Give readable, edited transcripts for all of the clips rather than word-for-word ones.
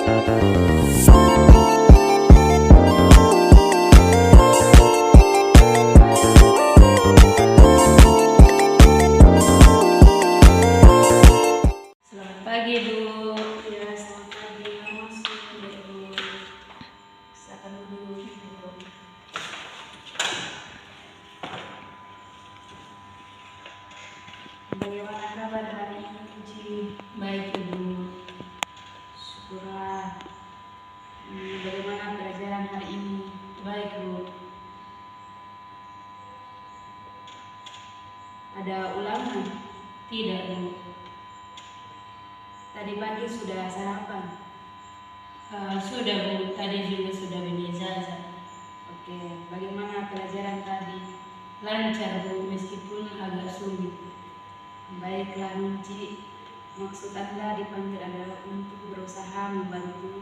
Selamat pagi, Bu. Ya, selamat pagi. Masuk dulu. Silakan duduk, Bu. Bagaimana kabar hari ini, Ci? Baik, Ibu. Syukurlah. Bagaimana pelajaran hari ini? Baik, Bu. Ada ulangan? Tidak, Bu. Tadi pagi sudah sarapan? Sudah, Bu. Tadi juga sudah beli ijazah. Oke, bagaimana pelajaran tadi? Lancar, Bu, meskipun agak sulit. Baiklah, Ci. Maksud Anda dipanggil adalah untuk berusaha membantu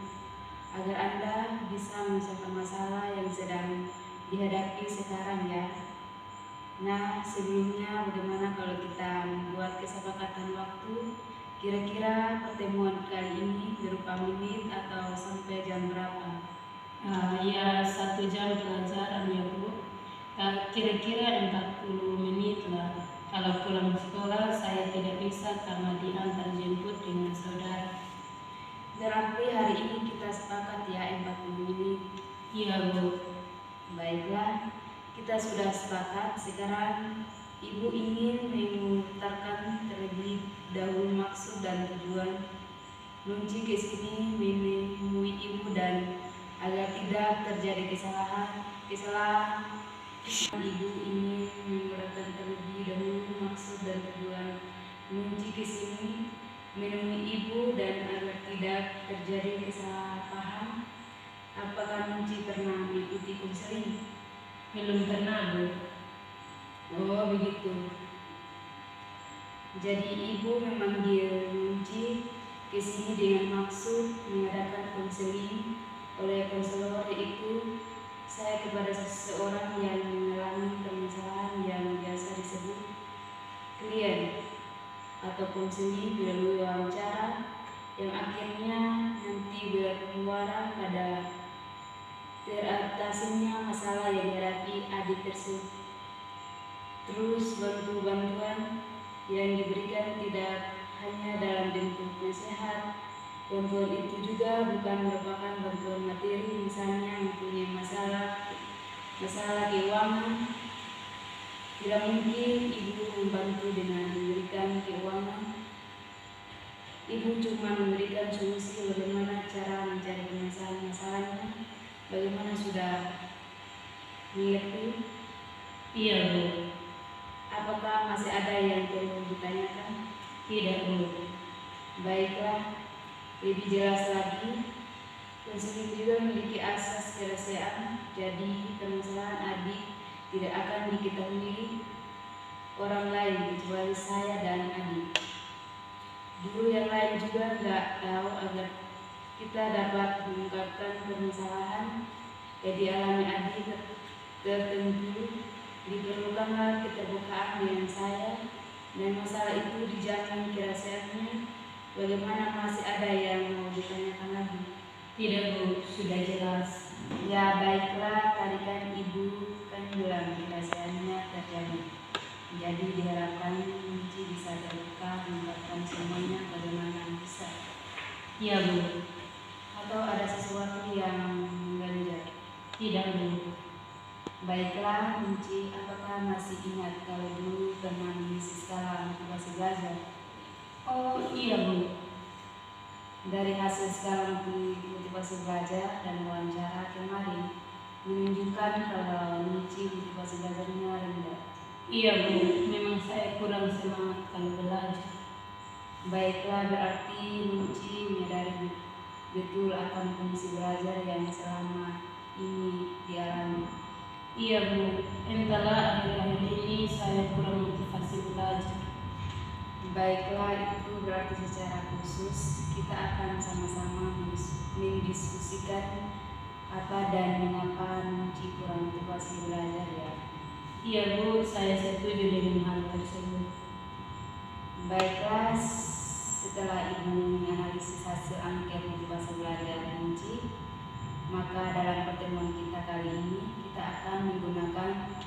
agar Anda bisa menyelesaikan masalah yang sedang dihadapi sekarang, ya. Nah, sebelumnya bagaimana kalau kita membuat kesepakatan waktu? Kira-kira pertemuan kali ini berupa menit atau sampai jam berapa? Ya, 1 jam pelajaran, ya, Bu. Kira-kira 40 menit lah. Kalau pulang sekolah, saya tidak bisa karena diantar jemput dengan saudara. Berarti hari ini kita sepakat ya 40 menit. Iya, Bu. Baiklah, kita sudah sepakat. Sekarang Ibu ingin mengutarakan terlebih dahulu maksud dan tujuan Nunci ke sini menemui Ibu dan agar tidak terjadi kesalahan. Ibu ingin menguraikan terlebih dahulu maksud dan tujuan Nunci ke sini menemui Ibu dan agar tidak terjadi kesalahpahaman. Apakah Nunci pernah mengikuti konseling? Belum pernah, Bu. Oh, begitu. Jadi Ibu memanggil Nunci ke sini dengan maksud mengadakan konseling oleh konselor, yaitu saya kepada seseorang yang mengalami permasalahan yang biasa disebut klien atau konseling melalui wawancara yang akhirnya nanti bermuara pada teratasinya masalah yang dihadapi adik tersebut. Terus bantuan yang diberikan tidak hanya dalam bentuk nasihat. Bantuan itu juga bukan merupakan bantuan materi, misalnya mempunyai masalah keuangan. Tidak mungkin Ibu membantu dengan memberikan keuangan. Ibu cuma memberikan solusi bagaimana cara mencari masalahnya. Bagaimana, sudah mengerti? Iya, Bu. Apakah masih ada yang perlu ditanyakan? Tidak, Bu. Baiklah, lebih jelas lagi, konseling juga memiliki asas kerahasiaan, jadi permasalahan adik tidak akan diketahui orang lain kecuali saya dan adik. Guru yang lain juga nggak tahu. Agar kita dapat mengungkapkan permasalahan yang dialami adik tertentu, diperlukanlah keterbukaan dengan saya, dan masalah itu dijamin kerahasiaannya. Bagaimana, masih ada yang mau ditanyakan lagi? Tidak, Bu. Sudah jelas. Ya, baiklah, tadi kan Ibu bilang kerahasiaannya terjaga. Jadi diharapkan Nunci bisa terbuka mengungkapkan semuanya. Bagaimana, bisa? Iya, Bu. Atau ada sesuatu yang mengganjal? Tidak, Bu. Baiklah, Nunci, apakah masih ingat kalau dulu pernah mengisi skala motivasi belajar? Oh, iya, Bu. Dari hasil skala motivasi belajar dan wawancara kemarin menunjukkan kalau Nunci motivasi belajarnya rendah. Iya, Bu. Memang saya kurang semangat kalau belajar. Baiklah, berarti Nunci menyadari betul akan kondisi belajar yang selama ini dialami. Iya, Bu. Entahlah, akhir-akhir ini saya kurang motivasi belajar. Baiklah, itu berarti secara khusus kita akan sama-sama mendiskusikan apa dan mengapa Nunci kurang motivasi belajar, ya. Iya, Bu. Saya setuju dengan hal tersebut. Baiklah, setelah Ibu menganalisis hasil angket motivasi belajar Maka dalam pertemuan kita kali ini, kita akan menggunakan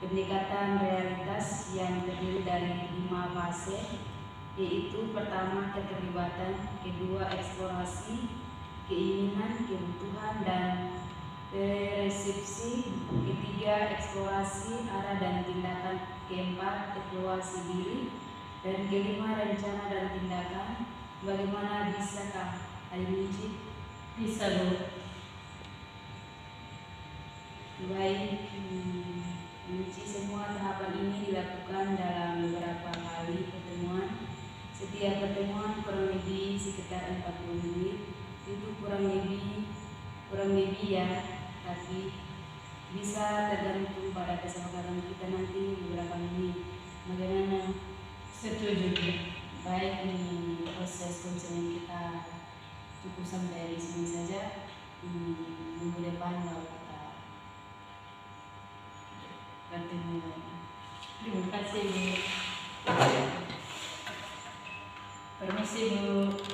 pendekatan realitas yang terdiri dari 5 fase, yaitu pertama keterlibatan, kedua eksplorasi, keinginan, kebutuhan, dan resepsi, ketiga eksplorasi, arah dan tindakan, keempat evaluasi diri, dan kelima rencana dan tindakan. Bagaimana bisakah Ayuji? Bisa, Bu. Baik, Ayuji, semua tahapan ini dilakukan dalam beberapa kali pertemuan. Setiap pertemuan kurang lebih sekitar 40 menit. Itu kurang lebih ya, tapi bisa tergantung pada kesepakatan kita nanti beberapa menit. Bagaimana? Setuju, Bu. Baik, ini proses konseling kita cukup sampai di sini saja. Minggu depan baru kita bertemu lagi. Terima kasih, Bu. Permisi, Bu.